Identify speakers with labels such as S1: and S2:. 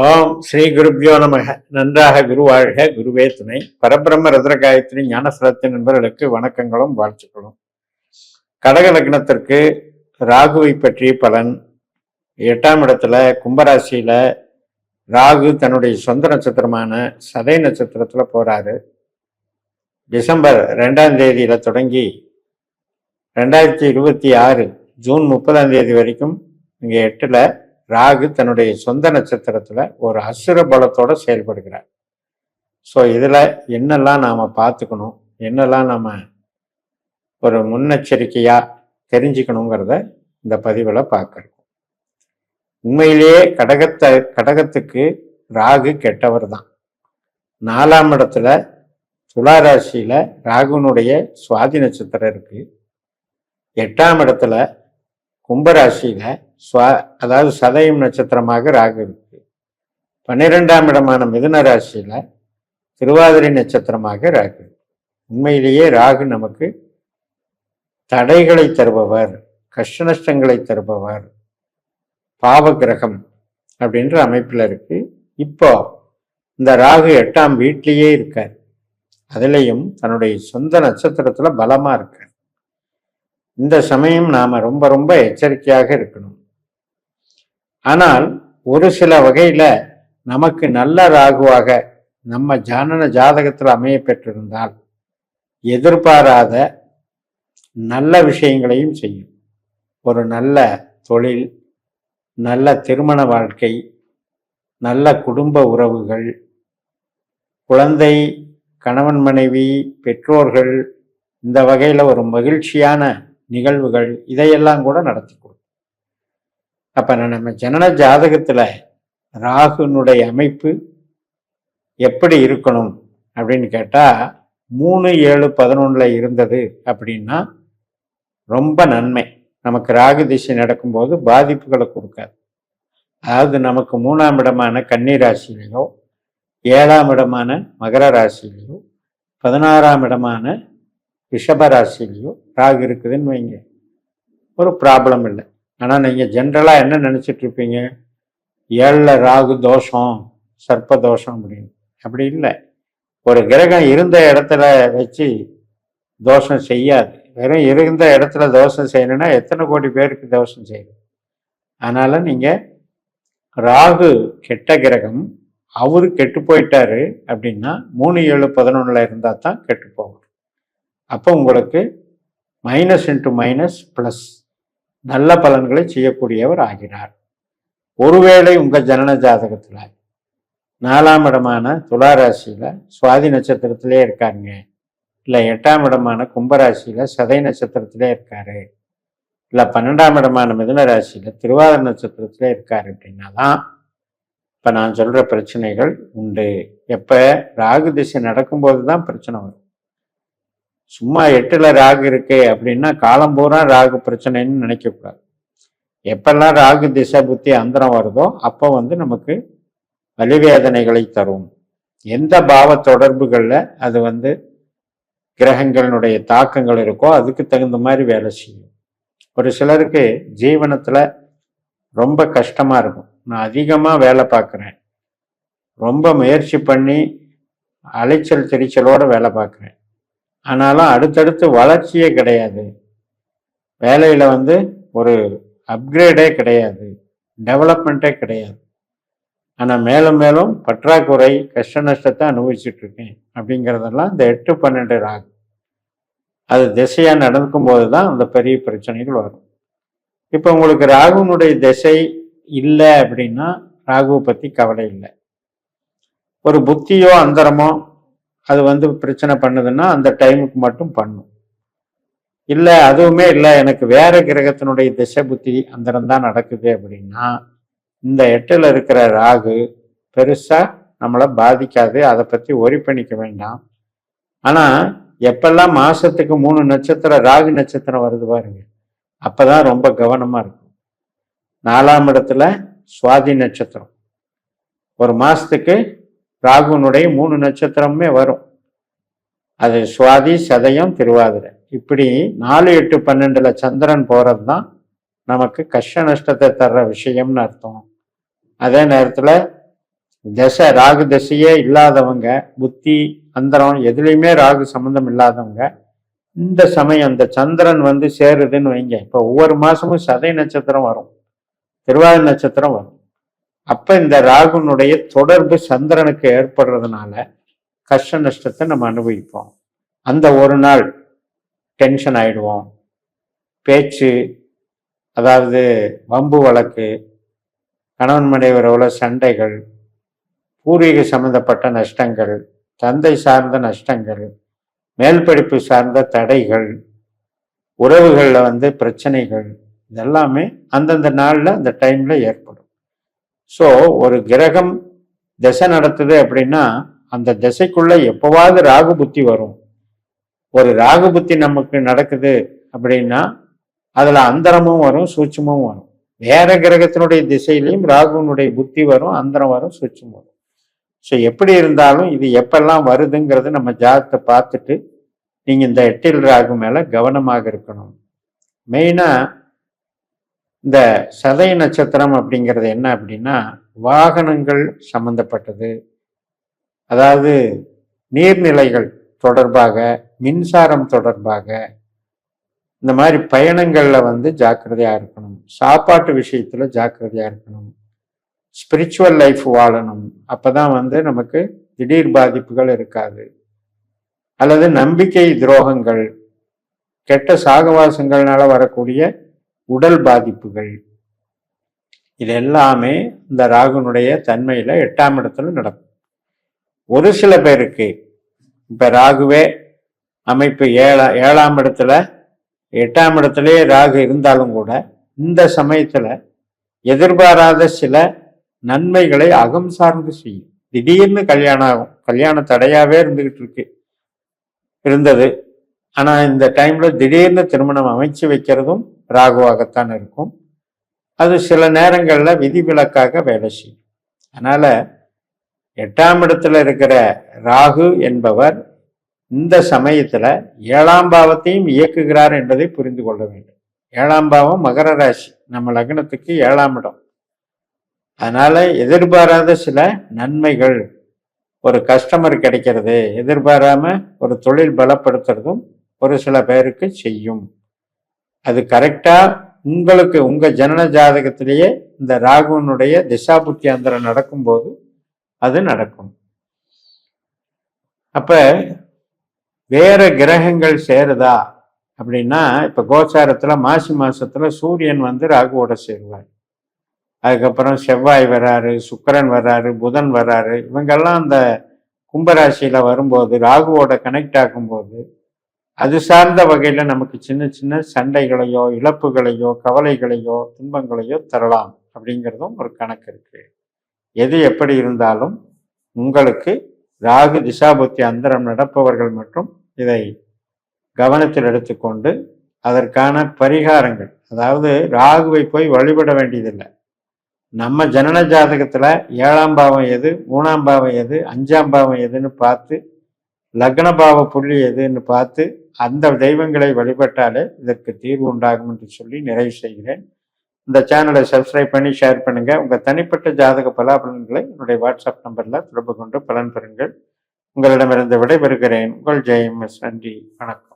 S1: ஓம் ஸ்ரீ குருப்யோ நமக. நன்றாக குருவாழ்க, குருவே துணை. பரபிரம்ம ருத்ர காயத்ரி ஞானசலத்தின் நண்பர்களுக்கு வணக்கங்களும் வாழ்த்துக்களும். கடக லக்னத்திற்கு ராகுவை பற்றிய பலன். 8ஆம் இடத்துல கும்பராசியில ராகு தன்னுடைய சொந்த நட்சத்திரமான சதய நட்சத்திரத்துல போறாரு. டிசம்பர் 2ஆம் தேதியில தொடங்கி 2026 ஜூன் 30ஆம் தேதி வரைக்கும் இங்க 8ல ராகு தன்னுடைய சொந்த நட்சத்திரத்துல ஒரு அசுர பலத்தோட செயல்படுகிறார். ஸோ இதுல என்னெல்லாம் நாம பார்த்துக்கணும், என்னெல்லாம் நாம ஒரு முன்னெச்சரிக்கையா தெரிஞ்சுக்கணுங்கிறத இந்த பதிவுல பார்க்கணும். உண்மையிலேயே கடகத்துக்கு ராகு கெட்டவர் தான். 4ஆம் இடத்துல துலா ராசியில ராகுனுடைய சுவாதி நட்சத்திரம் இருக்கு. 8ஆம் இடத்துல கும்பராசியில அதாவது சதயம் நட்சத்திரமாக ராகு இருக்கு. 12ஆம் இடமான மிதுன ராசியில திருவாதிரை நட்சத்திரமாக ராகு. உண்மையிலேயே ராகு நமக்கு தடைகளை தருபவர், கஷ்ட நஷ்டங்களை தருபவர், பாவ கிரகம் அப்படின்ற அமைப்புல இருக்கு. இப்போ இந்த ராகு 8ஆம் வீட்டிலேயே இருக்கார். அதுலேயும் தன்னுடைய சொந்த நட்சத்திரத்துல பலமா இருக்கார். இந்த சமயம் நாம ரொம்ப ரொம்ப எச்சரிக்கையாக இருக்கணும். ஆனால் ஒரு சில வகையில நமக்கு நல்ல ராகுவாக நம்ம ஜாதகத்தில் அமைய பெற்றிருந்தால் எதிர்பாராத நல்ல விஷயங்களையும் செய்யும். ஒரு நல்ல தொழில், நல்ல திருமண வாழ்க்கை, நல்ல குடும்ப உறவுகள், குழந்தை, கணவன் மனைவி, பெற்றோர்கள், இந்த வகையில ஒரு மகிழ்ச்சியான நிகழ்வுகள், இதையெல்லாம் கூட நடத்தி கொடுக்கும். அப்ப நம்ம ஜனன ஜாதகத்துல ராகுனுடைய அமைப்பு எப்படி இருக்கணும் அப்படின்னு கேட்டா 3, 7, 11 இருந்தது அப்படின்னா ரொம்ப நன்மை. நமக்கு ராகு திசை நடக்கும்போது பாதிப்புகளை கொடுக்காது. அதாவது நமக்கு 3ஆம் இடமான கன்னி ராசியிலையோ, 7ஆம் இடமான மகர ராசியிலையோ, 16ஆம் இடமான ரிஷப ராசியிலையோ ராகு இருக்குதுன்னு வைங்க, ஒரு ப்ராப்ளம் இல்லை. ஆனால் நீங்கள் ஜென்ரலாக என்ன நினச்சிட்டு இருப்பீங்க, 7ல் ராகு தோஷம், சர்ப்ப தோஷம் அப்படின்னு. அப்படி இல்லை. ஒரு கிரகம் இருந்த இடத்துல வச்சு தோஷம் செய்யாது. வெறும் இருந்த இடத்துல தோஷம் செய்யணும்னா எத்தனை கோடி பேருக்கு தோஷம் செய்யுது. அதனால நீங்கள் ராகு கெட்ட கிரகம், அவரு கெட்டு போயிட்டாரு அப்படின்னா 3, 7, 11 இருந்தால் தான் கெட்டு போகும். அப்போ உங்களுக்கு மைனஸ் இன்ட்டு மைனஸ் பிளஸ் நல்ல பலன்களை செய்யக்கூடியவர் ஆகிறார். ஒருவேளை உங்க ஜனன ஜாதகத்துல 4ஆம் இடமான துலா ராசியில சுவாதி நட்சத்திரத்திலே இருக்காருங்க, இல்லை 8ஆம் இடமான கும்பராசியில சதய நட்சத்திரத்திலே இருக்காரு, இல்லை 12ஆம் இடமான மிதுன ராசியில திருவாதிரை நட்சத்திரத்திலே இருக்காரு அப்படின்னா தான் இப்ப நான் சொல்ற பிரச்சனைகள் உண்டு. எப்ப ராகு திசை நடக்கும்போது தான் பிரச்சனை வரும். சும்மா 8ல் ராகு இருக்கு அப்படின்னா காலம் பூரா ராகு பிரச்சனைன்னு நினைக்கக்கூடாது. எப்பெல்லாம் ராகு திசை புத்தி அந்தரம் வருதோ அப்போ நமக்கு வலிவேதனைகளை தரும். எந்த பாவ தொடர்புகளில் அது கிரகங்களுடைய தாக்கங்கள் இருக்கோ அதுக்கு தகுந்த மாதிரி வேலை செய்யும். ஒரு சிலருக்கு ஜீவனத்தில் ரொம்ப கஷ்டமாக இருக்கும். நான் அதிகமாக வேலை பார்க்குறேன், ரொம்ப முயற்சி பண்ணி அலைச்சல் திரிச்சலோடு வேலை பார்க்குறேன், ஆனாலும் அடுத்தடுத்து வளர்ச்சியே கிடையாது, வேலையில் ஒரு அப்கிரேடே கிடையாது, டெவலப்மெண்ட்டே கிடையாது. ஆனால் மேலும் மேலும் பற்றாக்குறை, கஷ்ட நஷ்டத்தை அனுபவிச்சுட்டு இருக்கேன் அப்படிங்கிறதெல்லாம் இந்த 8, 12 ராகு அது திசையாக நடக்கும்போது தான் அந்த பெரிய பிரச்சனைகள் வரும். இப்போ உங்களுக்கு ராகுனுடைய திசை இல்லை அப்படின்னா ராகுவை பற்றி கவலை இல்லை. ஒரு புத்தியோ அந்தரமோ அது பிரச்சனை பண்ணுதுன்னா அந்த டைமுக்கு மட்டும் பண்ணும். இல்லை அதுவுமே இல்லை, எனக்கு வேற கிரகத்தினுடைய திசை புத்தி அந்தரம் தான் நடக்குது அப்படின்னா இந்த 8ல் இருக்கிற ராகு பெருசா நம்மளை பாதிக்காது. அதை பற்றி ஒரி பண்ணிக்க வேண்டாம். ஆனா எப்பெல்லாம் மாசத்துக்கு 3 நட்சத்திரம் ராகு நட்சத்திரம் வருது பாருங்க, அப்பதான் ரொம்ப கவனமா இருக்கும். 4ஆம் இடத்துல சுவாதி நட்சத்திரம், ஒரு மாசத்துக்கு ராகுனுடைய 3 நட்சத்திரமே வரும். அது சுவாதி, சதயம், திருவாதிரை. இப்படி 4, 8, 12 சந்திரன் போறது தான் நமக்கு கஷ்ட நஷ்டத்தை தர்ற விஷயம்னு அர்த்தம். அதே நேரத்தில் ராகு தசையே இல்லாதவங்க, புத்தி அந்தரம் எதுலையுமே ராகு சம்பந்தம் இல்லாதவங்க, இந்த சமயம் இந்த சந்திரன் வந்து சேருதுன்னு வைங்க. இப்போ ஒவ்வொரு மாசமும் சதய நட்சத்திரம் வரும், திருவாதிரை நட்சத்திரம் வரும். அப்ப இந்த ராகுனுடைய தொடர்பு சந்திரனுக்கு ஏற்படுறதுனால கஷ்ட நஷ்டத்தை நம்ம அனுபவிப்போம். அந்த ஒரு நாள் டென்ஷன் ஆயிடுவோம். பேச்சு, அதாவது வம்பு வழக்கு, கணவன் மனைவி உறவுல சண்டைகள், பூர்வீக சம்பந்தப்பட்ட நஷ்டங்கள், தந்தை சார்ந்த நஷ்டங்கள், மேல் படிப்பு சார்ந்த தடைகள், உறவுகளில் வந்து பிரச்சனைகள், இதெல்லாமே அந்தந்த நாளில் அந்த டைம்ல ஏற்படும். ஸோ ஒரு கிரகம் திசை நடத்துது அப்படின்னா அந்த திசைக்குள்ள எப்பவாவது ராகு புத்தி வரும். ஒரு ராகு புத்தி நமக்கு நடக்குது அப்படின்னா அதுல அந்தரமும் வரும், சூட்சமும் வரும். வேற கிரகத்தினுடைய திசையிலையும் ராகுனுடைய புத்தி வரும், அந்தரம் வரும், சூட்சம் வரும். ஸோ எப்படி இருந்தாலும் இது எப்பெல்லாம் வருதுங்கிறது நம்ம ஜாதகத்தை பார்த்துட்டு நீங்க இந்த எட்டில் ராகு மேல கவனமாக இருக்கணும். மெயினா இந்த சதய நட்சத்திரம் அப்படிங்கிறது என்ன அப்படின்னா வாகனங்கள் சம்பந்தப்பட்டது, அதாவது நீர்நிலைகள் தொடர்பாக, மின்சாரம் தொடர்பாக, இந்த மாதிரி பயணங்கள்ல வந்து ஜாக்கிரதையா இருக்கணும். சாப்பாட்டு விஷயத்துல ஜாக்கிரதையா இருக்கணும். ஸ்பிரிச்சுவல் லைஃப் வாழணும். அப்பதான் வந்து நமக்கு திடீர் பாதிப்புகள் இருக்காது. அல்லது நம்பிக்கை துரோகங்கள், கெட்ட சாகவாசங்கள்னால வரக்கூடிய உடல் பாதிப்புகள், இது எல்லாமே இந்த ராகுனுடைய தன்மையில 8ஆம் இடத்துல நடக்கும். ஒரு சில பேருக்கு இப்ப ராகுவே அமைப்பு 7ஆம் இடத்துல 8ஆம் இடத்துலயே ராகு இருந்தாலும் கூட இந்த சமயத்துல எதிர்பாராத சில நன்மைகளை அகம் சார்ந்து செய்யும். திடீர்னு கல்யாணம் ஆகும். கல்யாணம் தடையாவே இருந்தது. ஆனா இந்த டைம்ல திடீர்னு திருமணம் அமைச்சு வைக்கிறதும் ராகுவாகத்தான் இருக்கும். அது சில நேரங்கள்ல விதிவிலக்காக வேலை செய்யும். அதனால 8ஆம் இடத்துல இருக்கிற ராகு என்பவர் இந்த சமயத்துல 7ஆம் பாவத்தையும் இயக்குகிறார் என்பதை புரிந்து கொள்ள வேண்டும். 7ஆம் பாவம் மகர ராசி, நம்ம லக்னத்துக்கு 7ஆம் இடம். அதனால எதிர்பாராத சில நன்மைகள், ஒரு கஸ்டமர் கிடைக்கிறது, எதிர்பாராம ஒரு தொழில் பலப்படுத்துறதும் ஒரு சில பேருக்கு செய்யும். அது கரெக்டா உங்களுக்கு உங்க ஜனன ஜாதகத்திலேயே இந்த ராகுனுடைய திசாபுத்தி அந்தரம் நடக்கும்போது அது நடக்கும். அப்ப வேற கிரகங்கள் சேருதா அப்படின்னா, இப்ப கோச்சாரத்துல மாசி மாசத்துல சூரியன் வந்து ராகுவோட சேருவார். அதுக்கப்புறம் செவ்வாய் வர்றாரு, சுக்கிரன் வர்றாரு, புதன் வர்றாரு. இவங்கெல்லாம் அந்த கும்பராசியில வரும்போது ராகுவோட கனெக்ட் ஆகும்போது அது சார்ந்த வகையில நமக்கு சின்ன சின்ன சண்டைகளையோ, இழப்புகளையோ, கவலைகளையோ, துன்பங்களையோ தரலாம் அப்படிங்கிறதும் ஒரு கணக்கு இருக்கு. எது எப்படி இருந்தாலும் உங்களுக்கு ராகு திசாபுத்தி அந்தரம் நடப்பவர்கள் மற்றும் இதை கவனத்தில் எடுத்துக்கொண்டு அதற்கான பரிகாரங்கள், அதாவது ராகுவை போய் வழிபட வேண்டியதில்லை. நம்ம ஜனன ஜாதகத்துல 7ஆம் பாவம் எது, 3ஆம் பாவம் எது, 5ஆம் பாவம் எதுன்னு பார்த்து, லக்ன பாவ புள்ளி எதுன்னு பார்த்து அந்த தெய்வங்களை வழிபட்டாலே இதற்கு தீர்வு உண்டாகும் என்று சொல்லி நிறைவு செய்கிறேன். இந்த சேனலை சப்ஸ்கிரைப் பண்ணி ஷேர் பண்ணுங்க. உங்க தனிப்பட்ட ஜாதக பலாபலன்களை என்னுடைய வாட்ஸ்அப் நம்பர்ல தொடர்பு கொண்டு பலன் பெறுங்கள். உங்களிடமிருந்து விடைபெறுகிறேன். உங்கள் ஜெயம். நன்றி, வணக்கம்.